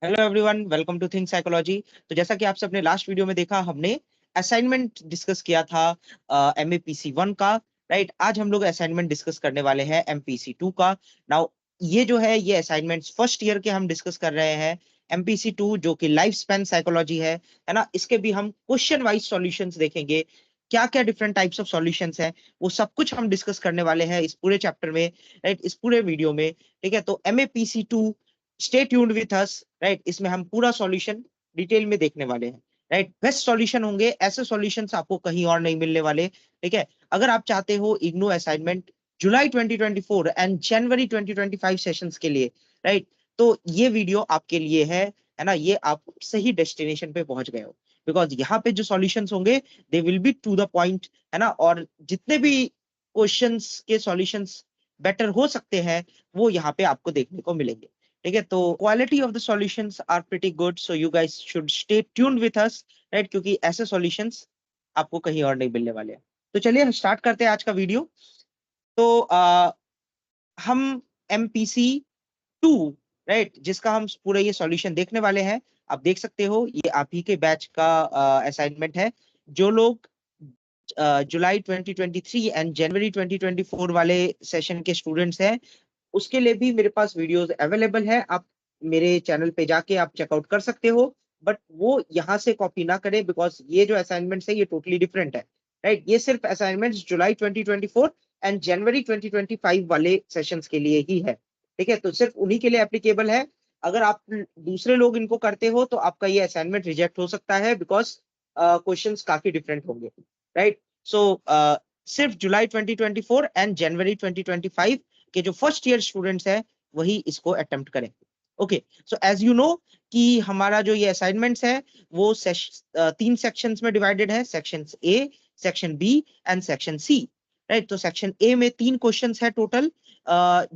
Hello everyone, welcome to think psychology. तो जैसा कि आप सबने लास्ट वीडियो में देखा, हमने असाइनमेंट डिस्कस किया था एमएपीसी 1 का। राइट, आज हम लोग असाइनमेंट डिस्कस करने वाले हैं एमपीसी 2 का। नाउ ये जो है, ये असाइनमेंट्स फर्स्ट ईयर के हम डिस्कस कर रहे हैं। एमपीसी 2 जो कि लाइफ स्पैन साइकोलॉजी है ना, इसके भी हम क्वेश्चन वाइज सॉल्यूशंस देखेंगे। क्या क्या डिफरेंट टाइप्स ऑफ सॉल्यूशंस हैं, वो सब कुछ हम डिस्कस करने वाले हैं इस पूरे चैप्टर में, राइट, इस पूरे वीडियो में। ठीक है, तो एमएपीसी 2, stay tuned with us. Right, इसमें हम पूरा सॉल्यूशन डिटेल में देखने वाले हैं। राइट, बेस्ट सॉल्यूशन होंगे, ऐसे सॉल्यूशंस आपको कहीं और नहीं मिलने वाले। ठीक है, अगर आप चाहते हो IGNOU assignment July 2024 and January 2025 sessions के लिए, राइट, तो ये वीडियो आपके लिए है ना। ये आप सही डेस्टिनेशन पे पहुंच गए हो, बिकॉज यहाँ पे जो सॉल्यूशंस होंगे they will be to the point, है ना। और जितने भी क्वेश्चंस के सॉल्यूशंस बेटर हो सकते हैं, वो यहाँ पे आपको देखने को मिलेंगे। ठीक है, तो quality of the solutions are pretty good, so you guys should stay tuned with us, right, क्योंकि ऐसे सॉल्यूशंस आपको कहीं और नहीं मिलने वाले हैं। तो चलिए हम स्टार्ट करते हैं आज का वीडियो। तो हम एमपीसी 2, राइट, जिसका हम पूरा ये सॉल्यूशन देखने वाले हैं। आप देख सकते हो, ये आप ही के बैच का असाइनमेंट है। जो लोग जुलाई 2023 एंड जनवरी 2024 वाले सेशन के स्टूडेंट्स हैं, उसके लिए भी मेरे पास वीडियोस अवेलेबल है। आप मेरे चैनल पे जाके आप चेकआउट कर सकते हो, बट वो यहाँ से कॉपी ना करें, बिकॉज ये जो असाइनमेंट्स है ये टोटली डिफरेंट है। राइट, ये सिर्फ असाइनमेंट्स जुलाई 2024 एंड जनवरी 2025 वाले सेशंस के लिए ही है। ठीक है, तो सिर्फ उन्हीं के लिए एप्लीकेबल है। अगर आप दूसरे लोग इनको करते हो तो आपका ये असाइनमेंट रिजेक्ट हो सकता है, बिकॉज क्वेश्चंस काफी डिफरेंट होंगे। राइट, सो सिर्फ जुलाई 2024 एंड जनवरी 2025 के जो फर्स्ट ईयर स्टूडेंट्स हैं वही इसको अटेम्प्ट करें। Okay, so as you know कि हमारा जो ये असाइनमेंट्स है वो 3 सेक्शंस में डिवाइडेड है, section A, section B and section C. Right, तो सेक्शन ए में 3 क्वेश्चंस है टोटल,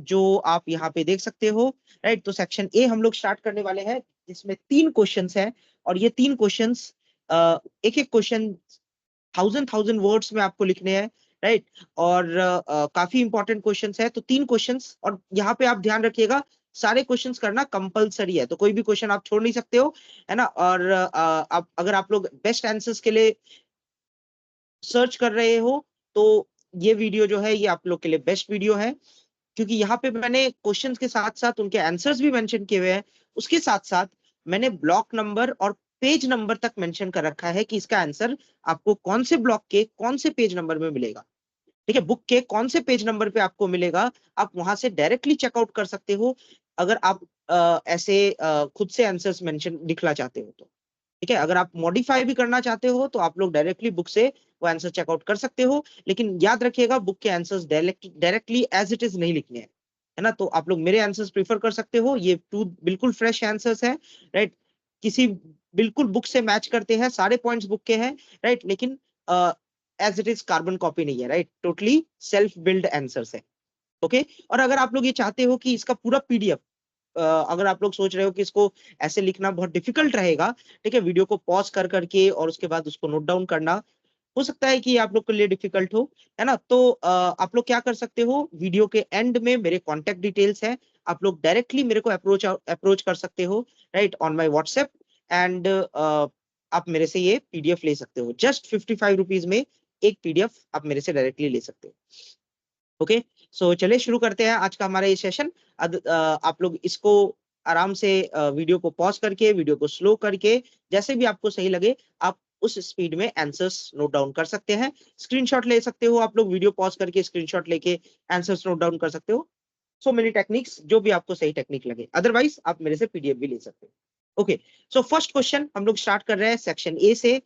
जो आप यहाँ पे देख सकते हो। राइट, तो सेक्शन ए हम लोग स्टार्ट करने वाले हैं, जिसमें 3 क्वेश्चंस है। और ये 3 क्वेश्चंस, एक एक क्वेश्चन 1000 वर्ड्स में आपको लिखने हैं। राइट, और काफी इंपॉर्टेंट क्वेश्चंस है। तो 3 क्वेश्चंस, और यहाँ पे आप ध्यान रखिएगा सारे क्वेश्चंस करना कंपलसरी है, तो कोई भी क्वेश्चन आप छोड़ नहीं सकते हो, है ना। और आप अगर आप लोग बेस्ट आंसर्स के लिए सर्च कर रहे हो तो ये वीडियो जो है ये आप लोग के लिए बेस्ट वीडियो है, क्योंकि यहाँ पे मैंने क्वेश्चंस के साथ साथ उनके आंसर्स भी मेंशन किए हुए हैं। उसके साथ साथ मैंने ब्लॉक नंबर और पेज नंबर तक मेंशन कर रखा है कि इसका आंसर आपको कौन से ब्लॉक के कौन से पेज नंबर में मिलेगा। ठीक है, बुक के कौन से पेज नंबर पे आपको मिलेगा, आप वहां से डायरेक्टली चेकआउट कर सकते हो, अगर आप ऐसे खुद से आंसर्स मेंशन लिखना चाहते हो तो। ठीक है, अगर आप मॉडिफाई भी करना चाहते हो तो आप लोग डायरेक्टली बुक से वो आंसर चेकआउट कर सकते हो, लेकिन याद रखिएगा बुक के answers directly as it is नहीं लिखने हैं, है ना। तो आप लोग मेरे आंसर्स प्रीफर कर सकते हो, ये 2 बिल्कुल फ्रेश आंसर्स हैं। राइट, किसी बिल्कुल बुक से मैच करते हैं, सारे पॉइंट्स बुक के हैं। राइट, लेकिन as it is carbon copy नहीं है। Right, totally self build answers है। ओके, और अगर आप लोग ये चाहते हो कि इसका पूरा पीडीएफ, अगर आप लोग सोच रहे हो कि इसको ऐसे लिखना बहुत डिफिकल्ट रहेगा, ठीक है, वीडियो को पॉज कर करके और उसके बाद उसको नोट डाउन करना हो सकता है कि आप लोग के लिए डिफिकल्ट हो, है ना। तो आप लोग क्या कर सकते हो, वीडियो के एंड में मेरे कॉन्टेक्ट डिटेल्स हैं, आप लोग डायरेक्टली मेरे को अप्रोच कर सकते हो, right, on my WhatsApp. And आप मेरे से ये पीडीएफ ले सकते हो, जस्ट 55 रुपीज में एक पीडीएफ आप मेरे से डायरेक्टली ले सकते हो। ओके, सो चलिए शुरू करते हैं आज का हमारा ये सेशन। आप लोग इसको आराम से वीडियो को पॉज करके, वीडियो को स्लो करके, जैसे भी आपको सही लगे आप उस स्पीड में आंसर्स नोट डाउन कर सकते हैं। स्क्रीनशॉट ले सकते हो, आप लोग वीडियो पॉज करके स्क्रीनशॉट लेके आंसर्स नोट डाउन कर सकते हो। सो मेनी टेक्निक्स, जो भी आपको सही टेक्निक लगे, अदरवाइज आप मेरे से पीडीएफ भी ले सकते हो। ओके, सो फर्स्ट क्वेश्चन हम लोग स्टार्ट कर रहे हैं सेक्शन ए से,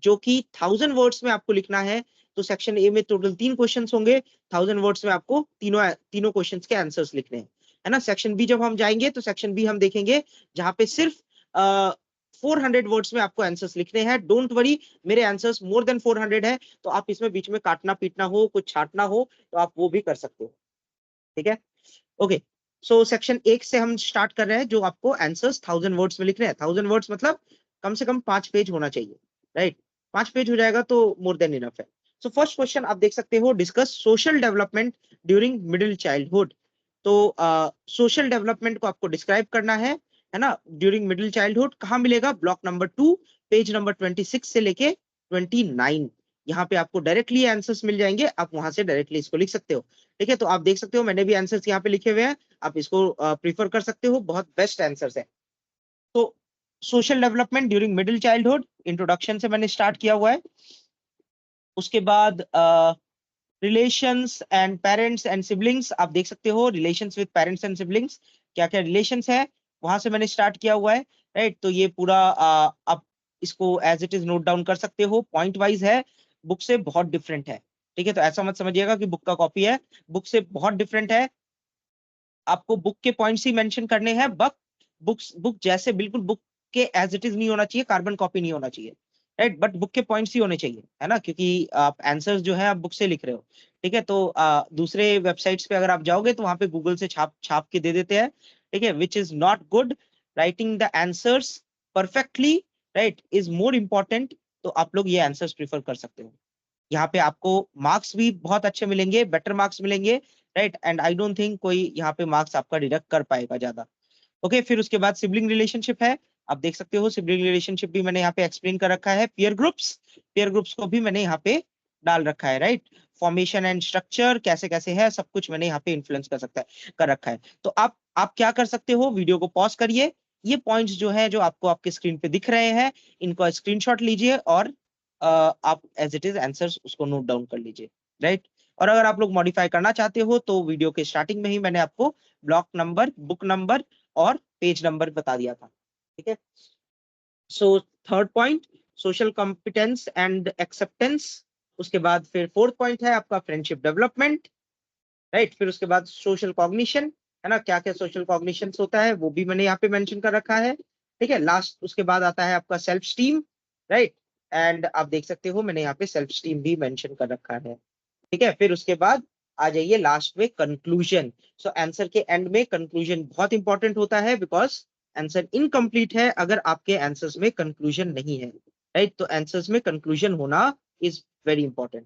जो कि 1000 वर्ड्स में आपको लिखना है। तो सेक्शन ए में टोटल 3 क्वेश्चन होंगे, 1000 वर्ड्स में आपको तीनों क्वेश्चंस के आंसर्स लिखने हैं, है ना। सेक्शन बी जब हम जाएंगे तो सेक्शन बी हम देखेंगे जहां पे सिर्फ 400 वर्ड्स में आपको आंसर्स लिखने हैं। डोंट वरी, मेरे आंसर्स मोर देन 400 है, तो आप इसमें बीच में काटना पीटना हो, कुछ छाटना हो तो आप वो भी कर सकते हो। ठीक है, ओके, सो सेक्शन एक से हम स्टार्ट कर रहे हैं, जो आपको आंसर्स 1000 वर्ड्स में लिखने हैं। 1000 वर्ड्स मतलब कम से कम 5 पेज होना चाहिए। राइट, 5 पेज हो जाएगा तो मोर देन इनफ है। सो फर्स्ट क्वेश्चन आप देख सकते हो, discuss social development during middle childhood. तो सोशल डेवलपमेंट को आपको डिस्क्राइब करना है। है ना, ड्यूरिंग मिडिल चाइल्डहुड कहाँ मिलेगा, ब्लॉक नंबर 2 पेज नंबर 26 से लेके 29। यहाँ पे आपको डायरेक्टली आंसर्स मिल जाएंगे, आप वहां से डायरेक्टली इसको लिख सकते हो। ठीक है, तो आप देख सकते हो मैंने भी आंसर्स यहाँ पे लिखे हुए हैं, आप इसको प्रीफर कर सकते हो, बहुत बेस्ट आंसर्स है। तो social development during middle childhood introduction से मैंने स्टार्ट किया हुआ है। उसके बाद relations and parents and siblings, आप देख सकते हो relations with parents and siblings, क्या क्या रिलेशंस है वहां से मैंने स्टार्ट किया हुआ है। राइट, तो ये पूरा आप इसको as it is note down कर सकते हो, पॉइंट वाइज है, बुक से बहुत डिफरेंट है। ठीक है, तो ऐसा मत समझिएगा कि बुक का कॉपी है, बुक से बहुत डिफरेंट है। आपको बुक के पॉइंट्स ही मेंशन करने हैं, बट बुक जैसे बिल्कुल बुक के एज इट इज नहीं होना चाहिए, कार्बन कॉपी नहीं होना चाहिए। राइट, बट बुक के पॉइंट्स ही होने चाहिए, है ना, क्योंकि आप आंसर्स जो है आप बुक से लिख रहे हो। ठीक है, तो दूसरे वेबसाइट्स पे अगर आप जाओगे तो वहां पे गूगल से छाप छाप के दे देते हैं। ठीक है, which is not good. Writing the answers perfectly, right, is more important. तो आप लोग ये आंसर्स प्रिफर कर सकते हो। यहाँ पे आपको मार्क्स भी बहुत अच्छे मिलेंगे, बेटर मार्क्स मिलेंगे। Right, and I don't think कोई यहाँ पे मार्क्स आपका डिडक्ट कर पाएगा ज्यादा। ओके, फिर उसके बाद सिबलिंग रिलेशनशिप है, आप देख सकते हो सिबलिंग रिलेशनशिप भी मैंने यहाँ पे एक्सप्लेन कर रखा है। पीयर ग्रुप्स को भी मैंने यहाँ पे डाल रखा है। राइट, फॉर्मेशन एंड स्ट्रक्चर कैसे कैसे है, सब कुछ मैंने यहाँ पे इन्फ्लुएंस कर सकता है कर रखा है। तो आप क्या कर सकते हो, वीडियो को पॉज करिए, ये पॉइंट्स जो है जो आपको आपके स्क्रीन पे दिख रहे हैं इनको स्क्रीनशॉट लीजिए और आप एज इट इज आंसर्स उसको नोट डाउन कर लीजिए। राइट, और अगर आप लोग मॉडिफाई करना चाहते हो तो वीडियो के स्टार्टिंग में ही मैंने आपको ब्लॉक नंबर, बुक नंबर और पेज नंबर बता दिया था। ठीक है, so third point social competence and acceptance. उसके बाद फिर फोर्थ पॉइंट है आपका फ्रेंडशिप डेवलपमेंट। राइट, फिर उसके बाद सोशल कॉग्निशन, है ना, क्या क्या सोशल कॉग्निशन होता है वो भी मैंने यहाँ पे मेंशन कर रखा है। ठीक है, लास्ट उसके बाद आता है आपका सेल्फ स्टीम। राइट, एंड आप देख सकते हो मैंने यहाँ पे सेल्फ स्टीम भी मेंशन कर रखा है। ठीक है, फिर उसके बाद आ जाइए लास्ट में कंक्लूजन। सो आंसर के एंड में कंक्लूजन बहुत इंपॉर्टेंट होता है, बिकॉज आंसर इनकम्प्लीट है अगर आपके आंसर्स में कंक्लूजन नहीं है। राइट, तो आंसर्स में कंक्लूजन होना इज वेरी इंपॉर्टेंट,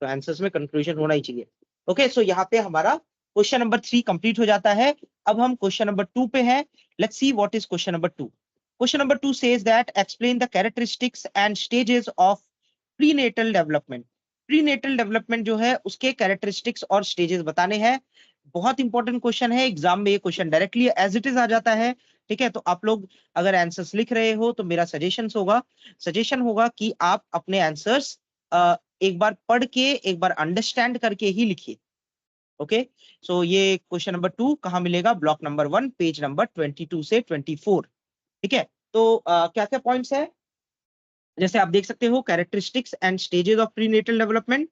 तो आंसर्स में कंक्लूजन होना ही चाहिए। ओके, सो यहाँ पे हमारा क्वेश्चन नंबर 3 कंप्लीट हो जाता है। अब हम क्वेश्चन नंबर 2 पे हैं। Let's see what is question number 2। Question number 2 says that explain the characteristics and stages of prenatal development. Prenatal development जो है उसके कैरेक्टरिस्टिक्स और स्टेजेस बताने हैं। बहुत इंपॉर्टेंट क्वेश्चन है, एग्जाम में ये question directly as it is आ जाता है। ठीक है, तो आप लोग अगर आंसर्स लिख रहे हो तो मेरा सजेशन होगा कि आप अपने आंसर्स एक बार पढ़ के एक बार अंडरस्टैंड करके ही लिखिए। ओके, सो ये क्वेश्चन नंबर 2 कहाँ मिलेगा, ब्लॉक नंबर 1 पेज नंबर 22 से 24। ठीक है, तो क्या क्या पॉइंट्स है, जैसे आप देख सकते हो characteristics and stages of prenatal development,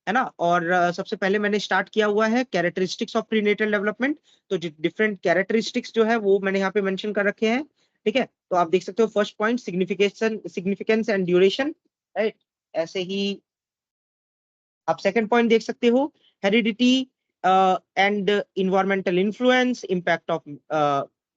है ना, और सबसे पहले मैंने स्टार्ट किया हुआ है कैरेक्टरिस्टिक्स ऑफ प्रीनेटल डेवलपमेंट। तो डिफरेंट कैरेक्टरिस्टिक्स जो है वो मैंने यहाँ पे मेंशन कर रखे हैं। ठीक है, तो आप देख सकते हो first point significance and duration. Right, ऐसे ही आप सेकंड पॉइंट देख सकते हो heredity and environmental influence, impact of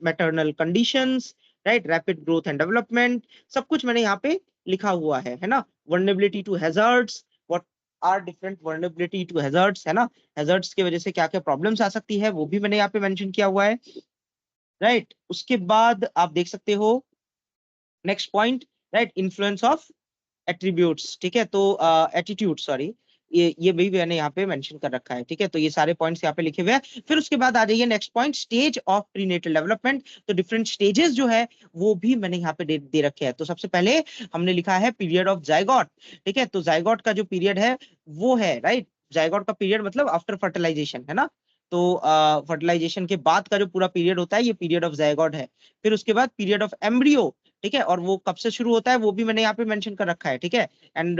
maternal conditions, right, rapid growth and development, सब कुछ मैंने यहाँ पे लिखा हुआ है ना। Vulnerability to hazards, what are different vulnerability to hazards, है ना, हैजर्ड्स की वजह से क्या क्या प्रॉब्लम्स आ सकती है वो भी मैंने यहाँ पे मेंशन किया हुआ है। राइट, उसके बाद आप देख सकते हो next point, right, influence of attributes. ठीक है, तो एटीट्यूड सॉरी, ये भी मैंने यहाँ पे मेंशन कर रखा है। ठीक है, तो ये सारे पॉइंट्स यहाँ पे लिखे हुए हैं। फिर उसके बाद आ जाइए next point stage of prenatal development. तो डिफरेंट स्टेजेस जो है वो भी मैंने यहाँ पे दे रखे हैं। तो सबसे पहले हमने लिखा है पीरियड ऑफ जाइगोट। ठीक है, तो जाइगोट का जो पीरियड है वो है, राइट, जाइगोट का पीरियड मतलब आफ्टर फर्टिलाइजेशन, है ना, तो फर्टिलाइजेशन के बाद का जो पूरा पीरियड होता है ये पीरियड ऑफ जाइगोट है। फिर उसके बाद पीरियड ऑफ एम्ब्रियो। ठीक है, और वो कब से शुरू होता है वो भी मैंने यहाँ पे मेंशन कर रखा है। ठीक है, एंड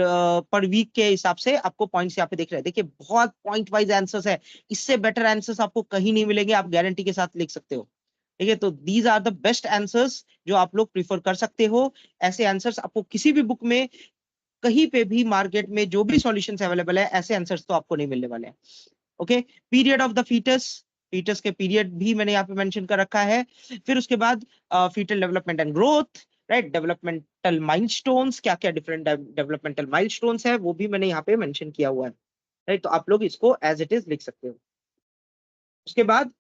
पर वीक के हिसाब से आपको पॉइंट्स यहाँ पे दिख रहे हैं। देखिए बहुत पॉइंट वाइज आंसर्स है, इससे बेटर आंसर्स आपको कहीं नहीं मिलेंगे, आप गारंटी के साथ लिख सकते हो। ठीक है, तो these are the best answers जो आप लोग प्रीफर कर सकते हो। ऐसे आंसर्स आपको किसी भी बुक में कहीं पे भी मार्केट में जो भी सॉल्यूशंस अवेलेबल है ऐसे आंसर्स तो आपको नहीं मिलने वाले हैं। Okay, period of the fetus, fetus के पीरियड भी मैंने यहाँ पे मेंशन कर रखा है। फिर उसके बाद fetal development and growth, right, developmental milestones, क्या क्या डिफरेंट डेवलपमेंटल माइलस्टोन्स है वो भी मैंने यहाँ पे मेंशन किया हुआ है। राइट, तो आप लोग इसको एज इट इज लिख सकते हो। उसके बाद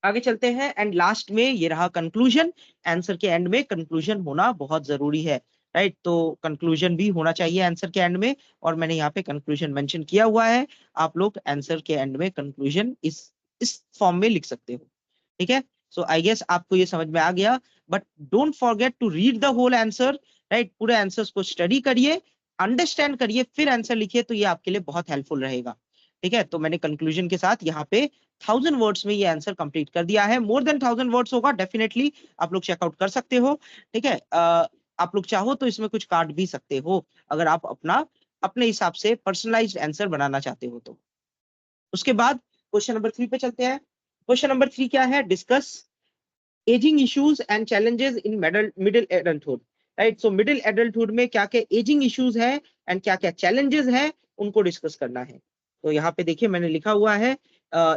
आगे चलते हैं एंड लास्ट में ये रहा कंक्लूजन। आंसर के एंड में कंक्लूजन होना बहुत जरूरी है, राइट। तो कंक्लूजन भी होना चाहिए आंसर के एंड में, और मैंने यहाँ पे कंक्लूजन मेंशन किया हुआ है। आप लोग आंसर के एंड में कंक्लूजन इस फॉर्म में लिख सकते हो, ठीक है। सो आई गेस आपको ये समझ में आ गया, but don't forget to read the whole answer, right. पूरे आंसर्स को स्टडी करिए, अंडरस्टैंड करिए, फिर आंसर लिखिए, तो ये आपके लिए बहुत हेल्पफुल रहेगा, ठीक है। तो मैंने कंक्लूजन के साथ यहाँ पे 1000 वर्ड्स में ये आंसर कंप्लीट कर दिया है। मोर देन 1000 वर्ड्स होगा डेफिनेटली, आप लोग चेकआउट कर सकते हो, ठीक है। आप लोग चाहो तो इसमें कुछ काट भी सकते हो, अगर आप अपने हिसाब से पर्सनलाइज्ड आंसर बनाना चाहते हो तो। उसके बाद क्वेश्चन नंबर 3 पे चलते हैं। क्वेश्चन नंबर 3 क्या है? Discuss ageing issues and challenges in middle adulthood, right. So middle adulthood में क्या क्या एजिंग इश्यूज है एंड क्या क्या चैलेंजेस है, उनको डिस्कस करना है। तो यहाँ पे देखिए मैंने लिखा हुआ है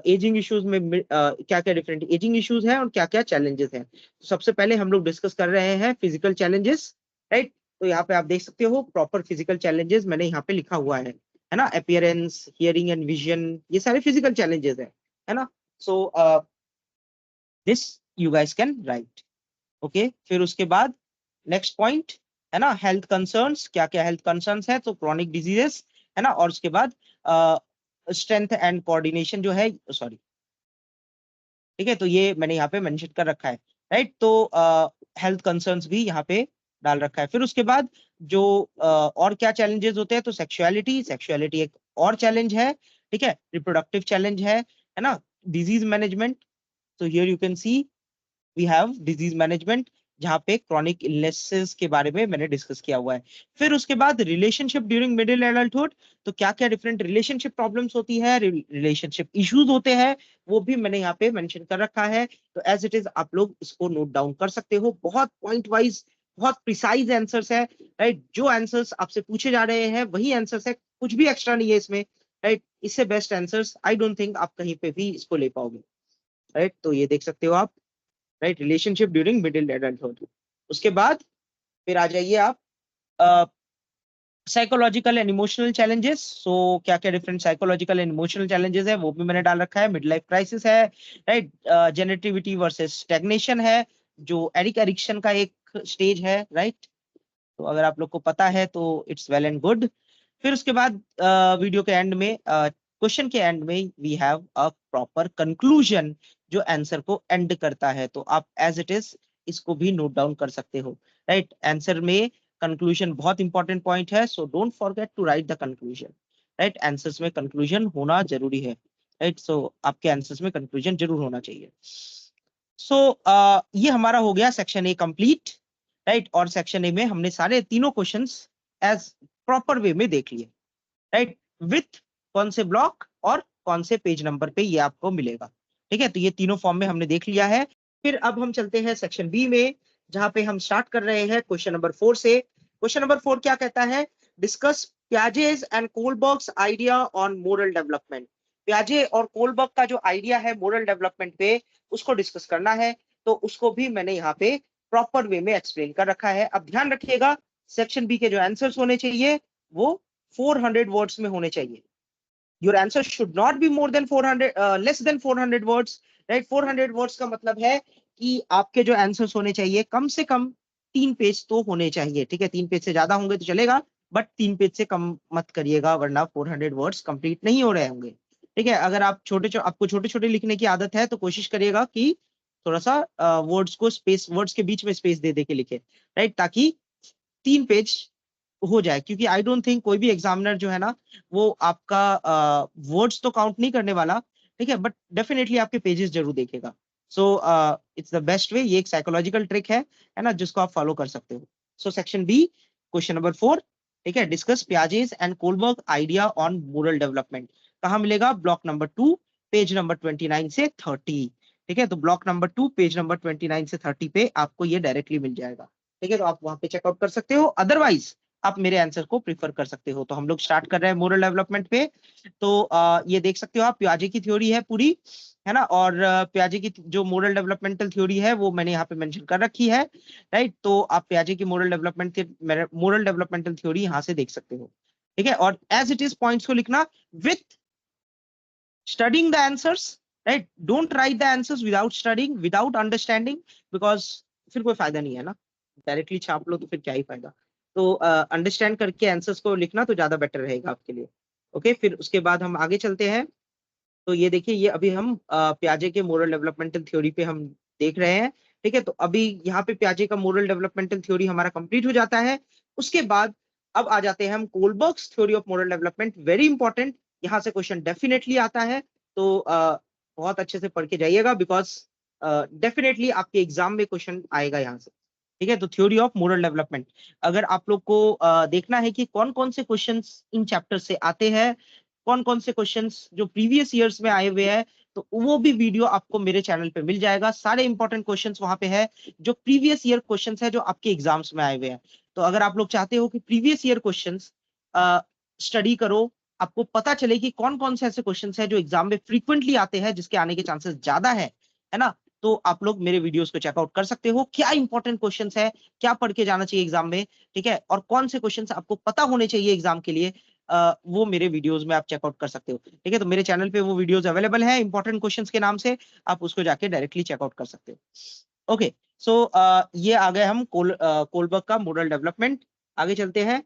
एजिंग इश्यूज में क्या क्या डिफरेंट एजिंग इश्यूज है और क्या क्या चैलेंजेस है। तो सबसे पहले हम लोग डिस्कस कर रहे हैं फिजिकल चैलेंजेस, राइट। तो यहाँ पे आप देख सकते हो प्रॉपर फिजिकल चैलेंजेस मैंने यहाँ पे लिखा हुआ है ना। अपीयरेंस, हियरिंग एंड विजन, ये सारे फिजिकल चैलेंजेस है ना। So this you guys can write, okay. फिर उसके बाद नेक्स्ट पॉइंट है ना, हेल्थ कंसर्न्स, क्या क्या हेल्थ कंसर्न्स है, तो क्रॉनिक डिजीजेस है ना। और उसके बाद स्ट्रेंथ एंड कोऑर्डिनेशन जो है, सॉरी, ठीक है। तो ये मैंने यहाँ पे मेंशन कर रखा है, राइट। तो हेल्थ कंसर्न्स भी यहाँ पे डाल रखा है। फिर उसके बाद जो और क्या चैलेंजेस होते हैं, तो सेक्सुअलिटी, सेक्सुअलिटी एक और चैलेंज है, ठीक है। रिप्रोडक्टिव चैलेंज है ना। डिजीज मैनेजमेंट, तो here you can see we have disease management, जहाँ पे क्रॉनिक इलनेसेस के बारे में मैंने डिस्कस किया हुआ है। फिर उसके बाद रिलेशनशिप ड्यूरिंग मिडिल एडल्टहुड, तो क्या क्या डिफरेंट रिलेशनशिप प्रॉब्लम्स होती है, रिलेशनशिप इश्यूज होते हैं, वो भी मैंने यहाँ पे मेंशन कर रखा है। तो एज इट इज आप लोग इसको नोट डाउन कर सकते हो, बहुत पॉइंट वाइज, बहुत प्रिसाइज आंसर्स है, राइट। जो आंसर्स आपसे पूछे जा रहे हैं वही आंसर्स है, कुछ भी एक्स्ट्रा नहीं है इसमें, राइट। इससे best answers I don't think आप कहीं पे भी इसको ले पाओगे, राइट। तो ये देख सकते हो आप, right, relationship during middle adulthood. उसके बाद फिर आ जाइए आप साइकोलॉजिकल एंड इमोशनल चैलेंजेस। सो क्या क्या different psychological and emotional challenges है, वो भी मैंने डाल रखा है। मिड लाइफ क्राइसिस है, राइट। जेनेटिविटी वर्सेस स्टैग्नेशन है, जो एरिक एरिक्सन का एक स्टेज है, राइट। तो अगर आप लोग को पता है तो इट्स वेल एंड गुड। फिर उसके बाद वीडियो के एंड में, क्वेश्चन के एंड में we have a proper conclusion, जो आंसर को एंड करता है। तो आप एज इट इज इसको भी नोट डाउन कर सकते हो, राइट। आंसर में कंक्लूजन बहुत इंपॉर्टेंट पॉइंट है, so don't forget to write the conclusion, right. Answers में कंक्लूजन होना जरूरी है, राइट। सो आपके आंसर्स में कंक्लूजन जरूर होना चाहिए। सो ये हमारा हो गया सेक्शन ए कंप्लीट, राइट। और सेक्शन ए में हमने सारे तीनों क्वेश्चंस एज प्रॉपर वे में देख लिए, राइट। विथ कौन से ब्लॉक और कौन से पेज नंबर पे ये आपको मिलेगा, ठीक है। तो ये तीनों फॉर्म में हमने देख लिया है। फिर अब हम चलते हैं सेक्शन बी में, जहां पे हम स्टार्ट कर रहे हैं क्वेश्चन नंबर 4 से। क्वेश्चन नंबर 4 क्या कहता है? Discuss Piaget's and Kohlberg's idea on moral development. पियाजे और कोलबर्ग का जो आइडिया है मोरल डेवलपमेंट पे, उसको डिस्कस करना है। तो उसको भी मैंने यहाँ पे प्रॉपर वे में एक्सप्लेन कर रखा है। अब ध्यान रखिएगा, सेक्शन बी के जो आंसर्स होने चाहिए वो 400 वर्ड्स में होने चाहिए। Your answer should not be more than 400, less than 400 words, right? 400 words का मतलब है कि आपके जो आंसर्स होने चाहिए कम से कम 3 पेज तो होने चाहिए, ठीक है। 3 पेज से ज्यादा होंगे तो चलेगा, बट 3 पेज से कम मत करिएगा, वरना 400 वर्ड्स कंप्लीट नहीं हो रहे होंगे, ठीक है। अगर आप आपको छोटे छोटे लिखने की आदत है तो कोशिश करिएगा कि थोड़ा सा वर्ड्स को स्पेस, वर्ड्स के बीच में स्पेस दे दे के लिखे, राइट, ताकि 3 पेज हो जाए। क्योंकि आई डोंट थिंक कोई भी एग्जामिनर जो है ना, वो आपका वर्ड्स तो काउंट नहीं करने वाला, ठीक है, बट डेफिनेटली आपके पेजेस जरूर देखेगा। So it's the best way, ये एक साइकोलॉजिकल ट्रिक है ना, जिसको आप फॉलो कर सकते हो। So section B question number 4, ठीक है। Discuss Piaget's and Kohlberg idea on moral development, कहाँ मिलेगा? ब्लॉक नंबर 2 पेज नंबर 29 से 30, ठीक है। तो ब्लॉक नंबर 2 पेज नंबर 29 से 30 पे आपको ये डायरेक्टली मिल जाएगा, ठीक है। तो आप वहां पे चेकआउट कर सकते हो, अदरवाइज आप मेरे आंसर को प्रीफर कर सकते हो। तो हम लोग स्टार्ट कर रहे हैं मोरल डेवलपमेंट पे। तो ये देख सकते हो आप, पियाजे की थ्योरी है पूरी, है ना। और पियाजे की जो मोरल डेवलपमेंटल थ्योरी है वो मैंने यहाँ पे मेंशन कर रखी है, राइट। तो आप पियाजे की मोरल डेवलपमेंटल थ्योरी यहाँ से देख सकते हो, ठीक है। और एज इट इज पॉइंट्स को लिखना with studying the answers, right. Don't write the answers without studying, without understanding, because फिर कोई फायदा नहीं है ना, डायरेक्टली छाप लो तो फिर क्या ही फायदा। तो अंडरस्टैंड करके आंसर्स को लिखना तो ज्यादा बेटर रहेगा आपके लिए। ओके, फिर उसके बाद हम आगे चलते हैं। तो ये देखिए, ये अभी हम पियाजे के मोरल डेवलपमेंटल थ्योरी पे हम देख रहे हैं। ठीक है, तो अभी यहाँ पे पियाजे का मोरल डेवलपमेंटल थ्योरी हमारा कंप्लीट हो जाता है। उसके बाद अब आ जाते हैं हम Kohlberg's theory of moral development. Very important, यहाँ से क्वेश्चन डेफिनेटली आता है। तो बहुत अच्छे से पढ़ के जाइएगा, बिकॉज डेफिनेटली आपके एग्जाम में क्वेश्चन आएगा यहाँ से। ठीक है, तो थ्योरी ऑफ मोरल डेवलपमेंट, अगर आप लोग को देखना है कि कौन कौन से क्वेश्चंस इन चैप्टर से आते हैं, कौन कौन से क्वेश्चंस जो प्रीवियस ईयर्स में आए हुए हैं, तो वो भी वीडियो आपको मेरे चैनल पे मिल जाएगा। सारे इंपॉर्टेंट क्वेश्चंस वहां पे है, जो प्रीवियस ईयर क्वेश्चंस है जो आपके एग्जाम्स में आए हुए हैं। तो अगर आप लोग चाहते हो कि प्रीवियस ईयर क्वेश्चंस स्टडी करो, आपको पता चले कि कौन कौन से ऐसे क्वेश्चंस है जो एग्जाम में फ्रीक्वेंटली आते हैं, जिसके आने के चांसेस ज्यादा है ना, तो आप लोग मेरे वीडियोस को चेकआउट कर सकते हो। क्या इंपॉर्टेंट क्वेश्चंस है, क्या पढ़ के जाना चाहिए एग्जाम में, ठीक है, और कौन से क्वेश्चंस आपको पता होने चाहिए एग्जाम के लिए, वो मेरे वीडियोस में आप चेकआउट कर सकते हो। ठीक है, तो मेरे चैनल पे वो वीडियोस अवेलेबल है इंपॉर्टेंट क्वेश्चंस के नाम से, आप उसको जाके डायरेक्टली चेकआउट कर सकते हो। ओके, सो ये आ गए हम कोलबर्ग का मॉडल डेवलपमेंट। आगे चलते हैं।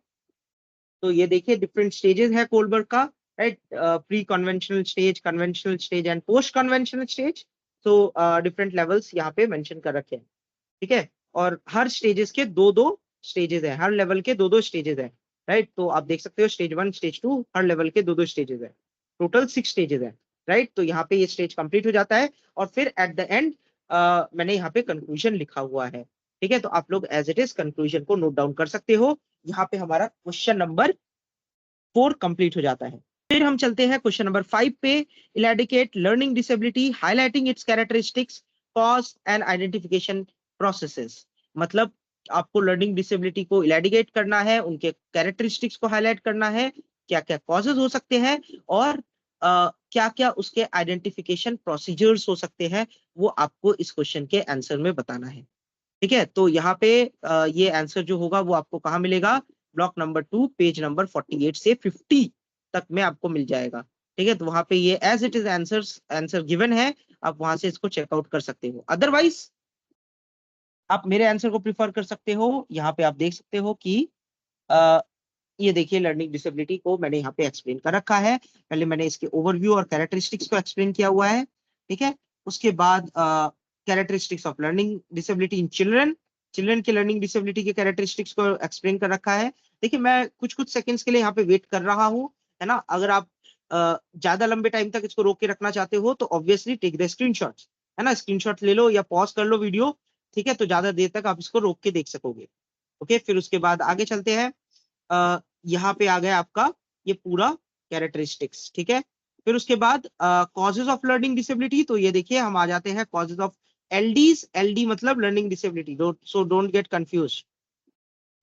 तो ये देखिए, डिफरेंट स्टेजेस है कोलबर्ग का, right. Pre conventional stage, conventional stage and post conventional stage. तो डिफरेंट लेवल्स यहाँ पे मेंशन कर रखे हैं। ठीक है, और हर स्टेजेस के दो दो स्टेजेस है, हर लेवल के दो दो स्टेजेस है, राइट। तो आप देख सकते हो स्टेज 1 स्टेज 2, हर लेवल के दो दो स्टेजेस है, टोटल 6 स्टेजेस है, राइट। तो यहाँ पे ये स्टेज कंप्लीट हो जाता है, और फिर एट द एंड मैंने यहाँ पे कंक्लूजन लिखा हुआ है। ठीक है, तो आप लोग एज इट इज कंक्लूजन को नोट डाउन कर सकते हो। यहाँ पे हमारा क्वेश्चन नंबर 4 कंप्लीट हो जाता है। फिर हम चलते हैं क्वेश्चन नंबर 5 पे। Eradicate learning disability, highlighting it's characteristics, cause and identification processes. मतलब आपको लर्निंग डिसेबिलिटी को इरेडिकेट करना है, उनके कैरेक्टरिस्टिक्स को हाईलाइट करना है, क्या क्या कॉजेज हो सकते हैं, और क्या क्या उसके आइडेंटिफिकेशन प्रोसीजर्स हो सकते हैं, वो आपको इस क्वेश्चन के आंसर में बताना है। ठीक है, तो यहाँ पे ये आंसर जो होगा वो आपको कहाँ मिलेगा, ब्लॉक नंबर 2 पेज नंबर 48 से 50 तक में आपको मिल जाएगा। ठीक है, तो वहां पे ये as it is answer given है, आप वहां से इसको चेकआउट कर सकते हो। अदरवाइज आप मेरे आंसर को प्रिफर कर सकते हो। यहाँ पे आप देख सकते हो कि अ, ये देखिए, लर्निंग डिसेबिलिटी को मैंने यहाँ पे एक्सप्लेन कर रखा है। पहले मैंने इसके ओवरव्यू और कैरेक्टरिस्टिक्स को एक्सप्लेन किया हुआ है। ठीक है, उसके बाद characteristics of learning disability in children, children के लर्निंग डिसेबिलिटी के कैरेक्टरिस्टिक्स को एक्सप्लेन कर रखा है। देखिए, मैं कुछ कुछ सेकंड्स के लिए यहाँ पे वेट कर रहा हूँ, है ना। अगर आप ज्यादा लंबे टाइम तक इसको रोक के रखना चाहते हो तो ऑब्वियसली टेक द स्क्रीनशॉट्स, है ना, स्क्रीनशॉट ले लो या पॉज कर लो वीडियो। ठीक है, तो ज्यादा देर तक आप इसको रोक के देख सकोगे। ओके, फिर उसके बाद आगे चलते हैं। यहाँ पे आ गया आपका ये पूरा कैरेक्टरिस्टिक्स। ठीक है, फिर उसके बाद कॉजेज ऑफ लर्निंग डिसेबिलिटी। तो ये देखिए, हम आ जाते हैं कॉजेज ऑफ एलडीज। एलडी मतलब learning disability, so don't get confuse.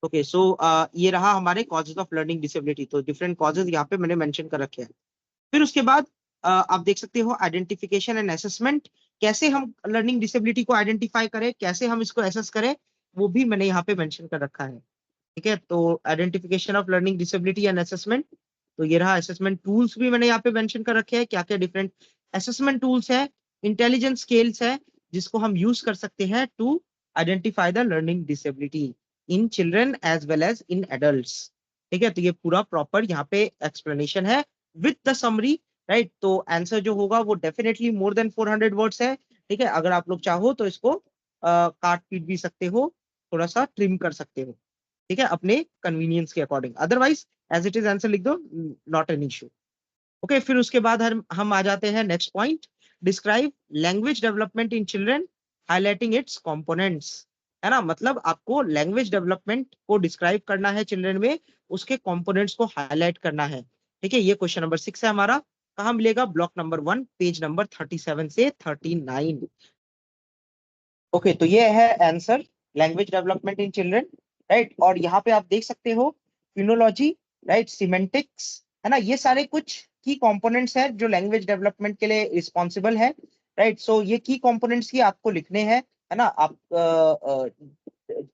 Okay, so ये रहा हमारे कॉजेज ऑफ लर्निंग डिसेबिलिटी। तो डिफरेंट कॉजेज यहाँ पे मैंने मेंशन कर रखे हैं। फिर उसके बाद आप देख सकते हो आइडेंटिफिकेशन एंड असेसमेंट। कैसे हम लर्निंग डिसेबिलिटी को आइडेंटिफाई करें, कैसे हम इसको एसेस करें, वो भी मैंने यहाँ पे मेंशन कर रखा है। ठीक है, तो identification of learning disability and assessment. तो ये रहा असेसमेंट टूल्स भी मैंने यहाँ पे मेंशन कर रखे हैं, क्या क्या डिफरेंट असेसमेंट टूल्स है, इंटेलिजेंस स्केल्स है, जिसको हम यूज कर सकते हैं to identify the learning disability in children as well as in adults. ठीक है, तो ये पूरा प्रॉपर यहाँ पे एक्सप्लेनेशन है विद द समरी, राइट। तो आंसर जो होगा वो डेफिनेटली मोर देन 400 वर्ड्स है। ठीक है, अगर आप लोग चाहो तो इसको काट पीट भी सकते हो, थोड़ा सा ट्रिम कर सकते हो। ठीक है, अपने कन्वीनियंस के according. Otherwise as it is answer लिख दो, नॉट एन इश्यू। ओके, फिर उसके बाद हम आ जाते हैं next point. Describe language development in children, highlighting it's components. है ना, मतलब आपको लैंग्वेज डेवलपमेंट को डिस्क्राइब करना है चिल्ड्रन में, उसके कंपोनेंट्स को हाईलाइट करना है। ठीक है, ये क्वेश्चन नंबर 6 है हमारा। कहाँ मिलेगा, ब्लॉक नंबर 1 पेज नंबर 37 से 39। ओके, तो ये है answer, language development in children, right. और यहाँ पे आप देख सकते हो फिनोलॉजी, राइट, सिमेंटिक्स, है ना, ये सारे कुछ की कंपोनेंट्स हैं जो लैंग्वेज डेवलपमेंट के लिए रिस्पॉन्सिबल है, राइट। सो ये की कंपोनेंट्स ही आपको लिखने हैं, है ना। आप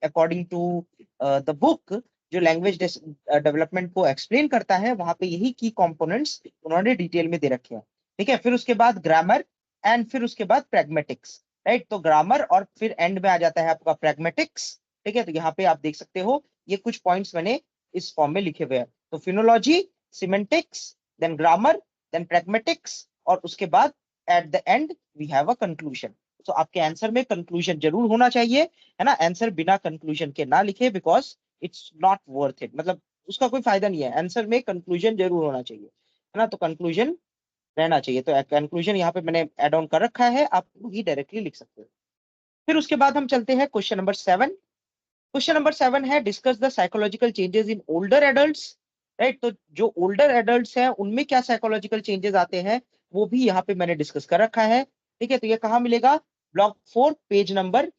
अकॉर्डिंग टू द बुक, जो लैंग्वेज डेवलपमेंट को एक्सप्लेन करता है, वहां पे यही की कंपोनेंट्स उन्होंने डिटेल में दे रखे हैं। ठीक है, फिर उसके बाद ग्रामर, एंड फिर उसके बाद प्रैग्मेटिक्स, राइट। तो ग्रामर और फिर एंड में आ जाता है आपका प्रैग्मेटिक्स, ठीक है। तो यहाँ पे आप देख सकते हो ये कुछ पॉइंट्स मैंने इस फॉर्म में लिखे हुए हैं। तो phonology, semantics, then grammar, then pragmatics, और उसके बाद at the end we have a conclusion. तो आपके आंसर में कंक्लूजन जरूर होना चाहिए, है ना। आंसर बिना कंक्लूजन के ना लिखे, because it's not worth it, मतलब उसका कोई फायदा नहीं है। आंसर में कंक्लूजन जरूर होना चाहिए, है ना। तो कंक्लूजन रहना चाहिए। तो कंक्लूजन यहाँ पे मैंने एड ऑन कर रखा है, आप ही डायरेक्टली लिख सकते हो। फिर उसके बाद हम चलते हैं क्वेश्चन नंबर 7। क्वेश्चन नंबर 7 है discuss the psychological changes in older adults, right. तो जो ओल्डर एडल्ट्स हैं उनमें क्या साइकोलॉजिकल चेंजेस आते हैं वो भी यहाँ पे मैंने डिस्कस कर रखा है, ठीक है। तो ये कहाँ मिलेगा? ब्लॉक 4 पेज नंबर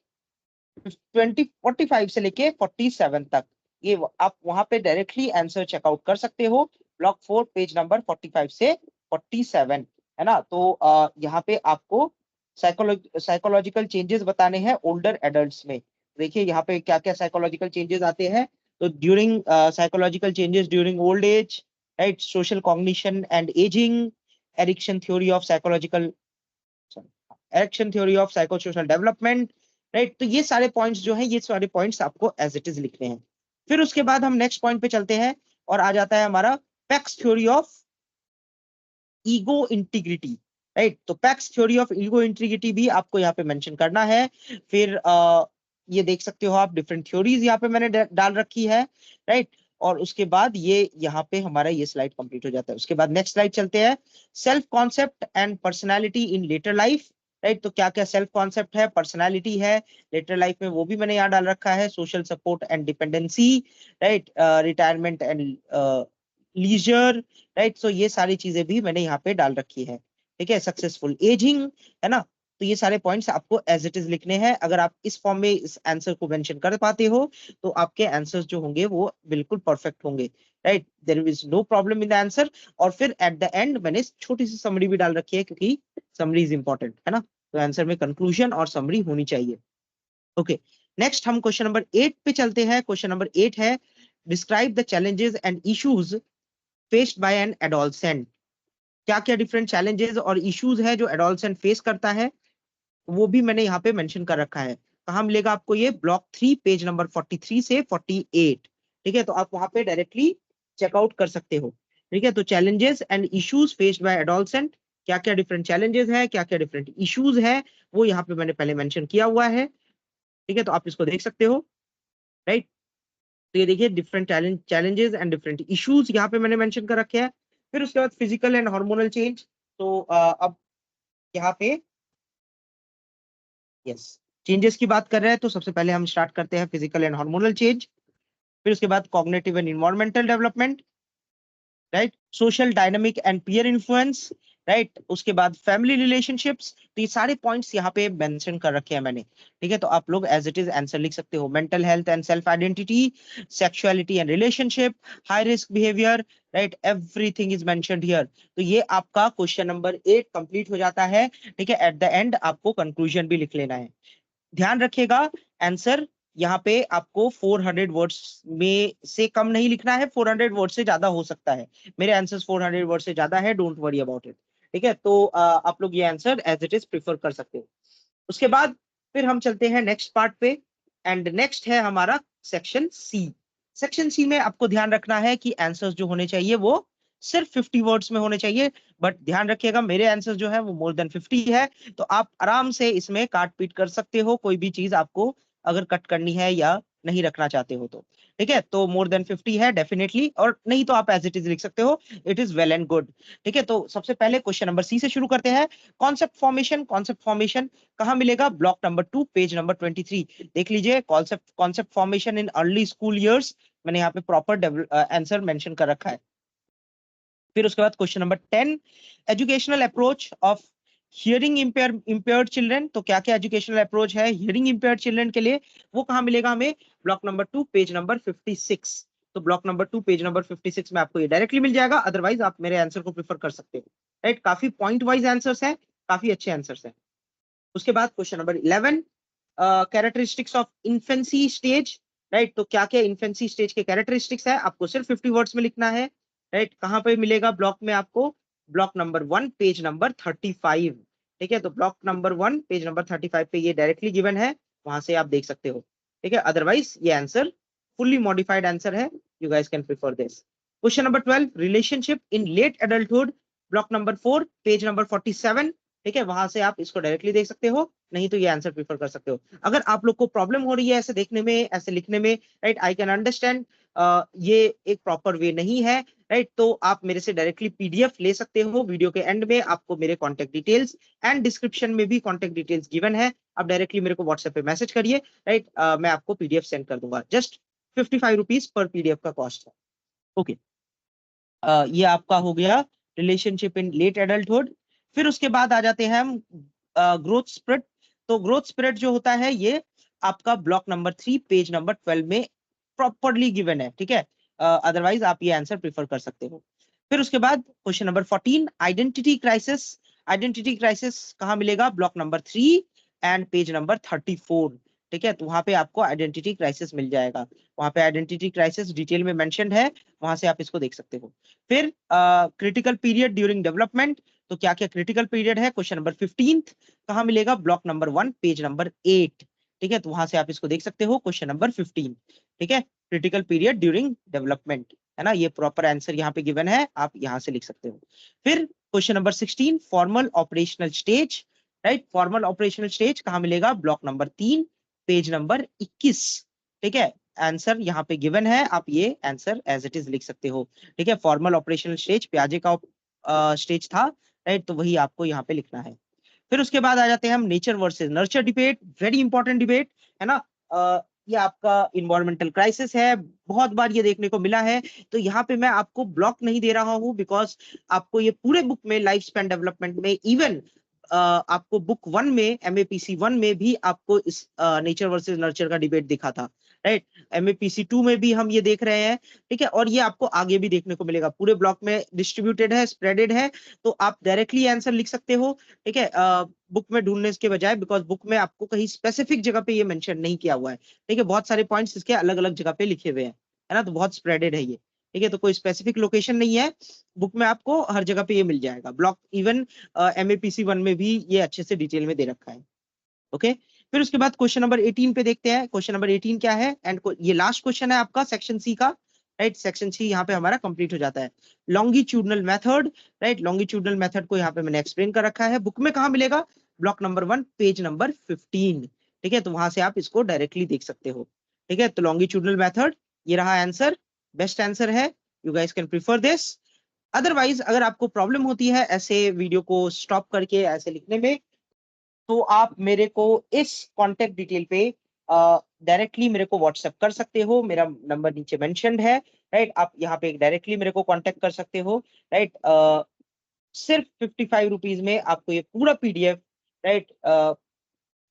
45 से लेके 47 तक। ये आप वहां पे डायरेक्टली आंसर चेकआउट कर सकते हो, ब्लॉक 4 पेज नंबर 45 से 47, है ना। तो यहाँ पे आपको साइकोलॉजिकल चेंजेस बताने हैं ओल्डर एडल्ट्स में। देखिए यहाँ पे क्या क्या साइकोलॉजिकल चेंजेस आते हैं। तो during psychological changes during old age, right, social cognition and ageing, Ericsson theory of psychological Ericsson theory of psychosocial development, right. तो ये सारे पॉइंट्स जो हैं, ये सारे पॉइंट्स आपको एज इट इज लिखने हैं। फिर उसके बाद हम नेक्स्ट पॉइंट पे चलते हैं और आ जाता है हमारा Peck's theory of ego integrity, right. तो Peck's theory of ego integrity भी आपको यहाँ पे मेंशन करना है। फिर ये देख सकते हो आप डिफरेंट थ्योरीज यहाँ पे मैंने डाल रखी है, राइट। और उसके बाद ये यहाँ पे हमारा ये स्लाइड कंप्लीट हो जाता है। उसके बाद नेक्स्ट स्लाइड चलते हैं, self concept and personality in later life, right. तो क्या क्या सेल्फ कॉन्सेप्ट है, पर्सनैलिटी है लेटर लाइफ में, वो भी मैंने यहाँ डाल रखा है। Social support and dependency, right, retirement and leisure, right. So ये सारी चीजें भी मैंने यहाँ पे डाल रखी है, ठीक है। सक्सेसफुल एजिंग, है ना। तो ये सारे पॉइंट्स आपको एज इट इज लिखने हैं। अगर आप इस फॉर्म में इस आंसर को मेंशन कर पाते हो तो आपके आंसर्स जो होंगे वो बिल्कुल परफेक्ट होंगे, राइट। There is no problem in the answer. और फिर एट द एंड मैंने छोटी सी समरी भी डाल रखी है, क्योंकि समरी इज इंपॉर्टेंट, है ना। तो आंसर में कंक्लूजन और समरी होनी चाहिए। ओके, नेक्स्ट हम क्वेश्चन नंबर 8 पे चलते हैं। क्वेश्चन नंबर 8 है describe the challenges and issues faced by an adolescent. क्या क्या डिफरेंट चैलेंजेस और इश्यूज है जो एडोलसेंट फेस करता है, वो भी मैंने यहाँ पे मेंशन कर रखा है। कहाँ मिलेगा आपको? ये ब्लॉक 3 पेज नंबर 43 से 48, ठीक है। तो आप वहां पे डायरेक्टली चेकआउट कर सकते हो, ठीक है। तो challenges and issues faced bye adolescent, क्या क्या डिफरेंट चैलेंजेस है, क्या क्या डिफरेंट इश्यूज है, वो यहाँ पे मैंने पहले मेंशन किया हुआ है, ठीक है। तो आप इसको देख सकते हो, राइट। तो ये देखिए different challenges and different issues यहाँ पे मैंने मेंशन कर रखे हैं। फिर उसके बाद फिजिकल एंड हार्मोनल चेंज। तो अब यहाँ पे यस चेंजेस की बात कर रहे हैं, तो सबसे पहले हम स्टार्ट करते हैं फिजिकल एंड हार्मोनल चेंज। फिर उसके बाद cognitive and environmental development, right, social dynamic and peer influence, right. उसके बाद फैमिली रिलेशनशिप्स। तो ये सारे पॉइंट्स यहाँ पे मेंशन कर रखे हैं मैंने, ठीक है। तो आप लोग एज इट इज आंसर लिख सकते हो। Mental health and self identity, sexuality and relationship, high risk behaviour, right, everything is mentioned here. तो ये आपका क्वेश्चन नंबर 8 कंप्लीट हो जाता है, ठीक है। एट द एंड आपको कंक्लूजन भी लिख लेना है। ध्यान रखिएगा, आंसर यहाँ पे आपको 400 वर्ड्स में से कम नहीं लिखना है, 400 वर्ड से ज्यादा हो सकता है। मेरे आंसर्स 400 वर्ड से ज्यादा है, डोंट वरी अबाउट इट, ठीक है। तो आप लोग ये answer as it is prefer कर सकते हो। उसके बाद फिर हम चलते हैं नेक्स्ट पार्ट पे, एंड नेक्स्ट है हमारा सेक्शन सी। सेक्शन सी में आपको ध्यान रखना है कि आंसर्स जो होने चाहिए वो सिर्फ 50 वर्ड्स में होने चाहिए। बट ध्यान रखिएगा मेरे आंसर जो है वो मोर देन 50 है, तो आप आराम से इसमें काट पीट कर सकते हो, कोई भी चीज आपको अगर कट करनी है या नहीं रखना चाहते हो तो, ठीक है। तो मोर देन 50 है डेफिनेटली, और नहीं तो आप एज इट इज लिख सकते हो, it is well and good, ठीक है। तो सबसे पहले क्वेश्चन नंबर सी से शुरू करते हैं। कॉन्सेप्ट फॉर्मेशन, कॉन्सेप्ट फॉर्मेशन कहाँ मिलेगा? Block number 2 page number 23। देख लीजिए, concept concept formation in early school years, मैंने यहाँ पे प्रॉपर आंसर मेंशन कर रखा है। फिर उसके बाद question number 10, educational approach of hearing impaired children. तो क्या क्या एजुकेशनल अप्रोच है हियरिंग इम्पेयर्ड चिल्ड्रन के लिए, वो कहाँ मिलेगा हमें? Block number 2 page number 56। तो ब्लॉक नंबर 2 पेज नंबर 56 में आपको ये डायरेक्टली मिल जाएगा, अदरवाइज आप मेरे आंसर को प्रिफर कर सकते हो, राइट। काफी पॉइंट वाइज आंसर्स हैं, काफी अच्छे आंसर्स हैं। उसके बाद question number 11, characteristics of infancy stage, right. तो क्या क्या इन्फेंसी स्टेज के कैरेक्टरिस्टिक्स है, आपको सिर्फ 50 वर्ड्स में लिखना है, राइट। कहां पे मिलेगा ब्लॉक में? आपको ब्लॉक नंबर 1 पेज नंबर 35, ठीक है, तो ब्लॉक नंबर 1 पेज नंबर 35 पे ये डायरेक्टली गिवन है, वहां से आप देख सकते हो। ठीक है, अदरवाइज ये आंसर फुल्ली मॉडिफाइड आंसर है, you guys can prefer this. Question number 12, relationship in late adulthood, block number 4 page number 47। ठीक है, वहां से आप इसको डायरेक्टली देख सकते हो, नहीं तो ये आंसर प्रिफर कर सकते हो। अगर आप लोग को प्रॉब्लम हो रही है ऐसे देखने में, ऐसे लिखने में, राइट, आई कैन अंडरस्टैंड, ये एक प्रॉपर वे नहीं है, राइट, तो आप मेरे से डायरेक्टली पीडीएफ ले सकते हो। वीडियो के एंड में आपको मेरे कॉन्टेक्ट डिटेल्स एंड डिस्क्रिप्शन में भी कॉन्टेक्ट डिटेल्स गिवन है, आप डायरेक्टली मेरे को व्हाट्सएप पे मैसेज करिए, राइट, मैं आपको पीडीएफ सेंड कर दूंगा। जस्ट 55 रुपीज पर पीडीएफ का कॉस्ट है। ओके, ये आपका हो गया रिलेशनशिप इन लेट एडल्टहुड। फिर उसके बाद आ जाते हैं हम ग्रोथ स्प्रिट। तो ग्रोथ स्प्रिट जो होता है ये आपका ब्लॉक नंबर 3 पेज नंबर 12 में प्रॉपरली गिवन है। ठीक है, अदरवाइज आप ये आंसर प्रिफर कर सकते हो। फिर उसके बाद question number 14, identity crisis. Identity crisis कहाँ मिलेगा? Block number 3 and page number 34। ठीक है, तो वहां पे आपको आइडेंटिटी क्राइसिस मिल जाएगा, वहां पे आइडेंटिटी क्राइसिस डिटेल में मेंशन्ड है, वहां से आप इसको देख सकते हो। फिर क्रिटिकल पीरियड ड्यूरिंग डेवलपमेंट, तो क्या क्या क्रिटिकल पीरियड है? क्वेश्चन नंबर 15 कहाँ मिलेगा? Block number 1 page number 8। ठीक है, तो वहां से आप इसको देख सकते हो, क्वेश्चन नंबर 15। ठीक है, क्रिटिकल पीरियड ड्यूरिंग डेवलपमेंट, है ना, ये प्रॉपर आंसर यहाँ पे गिवन है, आप यहाँ से लिख सकते हो। फिर question number 16, formal operational stage, right, formal operational stage कहाँ मिलेगा? Block number 3 page number 21। ठीक है, आंसर यहाँ पे गिवन है, आप ये आंसर एज इट इज लिख सकते हो। ठीक है, फॉर्मल ऑपरेशनल स्टेज प्याजे का स्टेज था, राइट, तो वही आपको यहाँ पे लिखना है। फिर उसके बाद आ जाते हैं हम nature versus nurture debate, very important debate, है ना। ये आपका इन्वायरमेंटल क्राइसिस है, बहुत बार ये देखने को मिला है, तो यहाँ पे मैं आपको ब्लॉक नहीं दे रहा हूँ, बिकॉज आपको ये पूरे बुक में लाइफ स्पैन डेवलपमेंट में, इवन आपको बुक 1 में एमएपीसी 1 में भी आपको इस नेचर वर्सेस नर्चर का डिबेट दिखा था, राइट। एमएपीसी 2 में भी हम ये देख रहे हैं, ठीक है, और ये आपको आगे भी देखने को मिलेगा, पूरे ब्लॉक में डिस्ट्रीब्यूटेड है, स्प्रेडेड है, तो आप डायरेक्टली आंसर लिख सकते हो। ठीक है, बुक में ढूंढने के बजाय, बिकॉज बुक में आपको कहीं स्पेसिफिक जगह पे ये मेंशन नहीं किया हुआ है। ठीक है, बहुत सारे पॉइंट्स इसके अलग अलग जगह पे लिखे हुए हैं, है ना, तो बहुत स्प्रेडेड है ये। ठीक है, तो कोई स्पेसिफिक लोकेशन नहीं है बुक में, आपको हर जगह पे ये मिल जाएगा। ब्लॉक इवन एमएपीसी 1 में भी ये अच्छे से डिटेल में दे रखा है। ओके, फिर उसके बाद क्वेश्चन नंबर 18 पे देखते हैं। क्वेश्चन नंबर 18 क्या है, एंड ये लास्ट क्वेश्चन है आपका सेक्शन सी का, राइट। सेक्शन सी यहाँ पे हमारा कंप्लीट हो जाता है। Longitudinal method, right, longitudinal method को यहाँ पे मैंने एक्सप्लेन कर रखा है। बुक में कहाँ मिलेगा? Block number 1 page number 15। ठीक है, तो वहां से आप इसको डायरेक्टली देख सकते हो। ठीक है, तो लॉन्गिट्यूडनल मेथड ये रहा आंसर, बेस्ट आंसर है, you guys can prefer this. Otherwise अगर आपको प्रॉब्लम होती है ऐसे वीडियो को स्टॉप करके ऐसे लिखने में, तो आप मेरे को इस कांटेक्ट डिटेल पे डायरेक्टली मेरे को व्हाट्सएप कर सकते हो, मेरा नंबर नीचे मेंशन्ड है, राइट। आप यहाँ पे डायरेक्टली मेरे को कांटेक्ट कर सकते हो, राइट। सिर्फ 55 रुपीज में आपको ये पूरा पीडीएफ, राइट,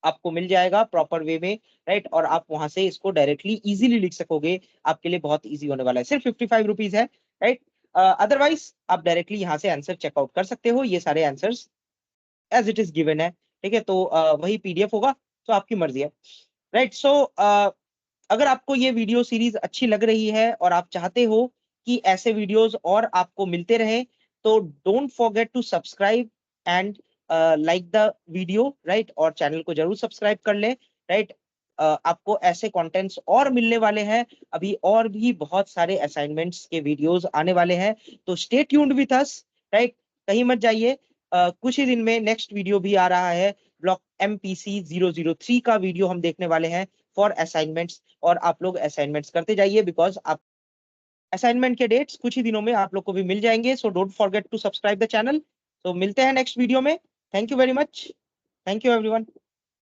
आपको मिल जाएगा प्रॉपर वे में, राइट, और आप वहां से इसको डायरेक्टली इजीली लिख सकोगे, आपके लिए बहुत इजी होने वाला है। सिर्फ 55 रुपीज है, राइट। अदरवाइज आप डायरेक्टली यहाँ से आंसर चेकआउट कर सकते हो, ये सारे answers as it is given है। ठीक है, तो वही पीडीएफ होगा, तो आपकी मर्जी है, राइट। सो अगर आपको ये वीडियो सीरीज अच्छी लग रही है और आप चाहते हो कि ऐसे वीडियोस और आपको मिलते रहे, तो don't forget to subscribe and like the video, right, और चैनल को जरूर सब्सक्राइब कर ले, राइट। आपको ऐसे कंटेंट्स और मिलने वाले हैं, अभी और भी बहुत सारे असाइनमेंट्स के वीडियोस आने वाले हैं, तो stay tuned with us, right, कहीं मत जाइए। कुछ ही दिन में नेक्स्ट वीडियो भी आ रहा है, ब्लॉक एमपीसी 003 का वीडियो हम देखने वाले हैं फॉर असाइनमेंट्स, और आप लोग असाइनमेंट्स करते जाइए, बिकॉज आप असाइनमेंट के डेट्स कुछ ही दिनों में आप लोग को भी मिल जाएंगे। So don't forget to subscribe the channel. तो मिलते हैं नेक्स्ट वीडियो में। Thank you very much, thank you everyone.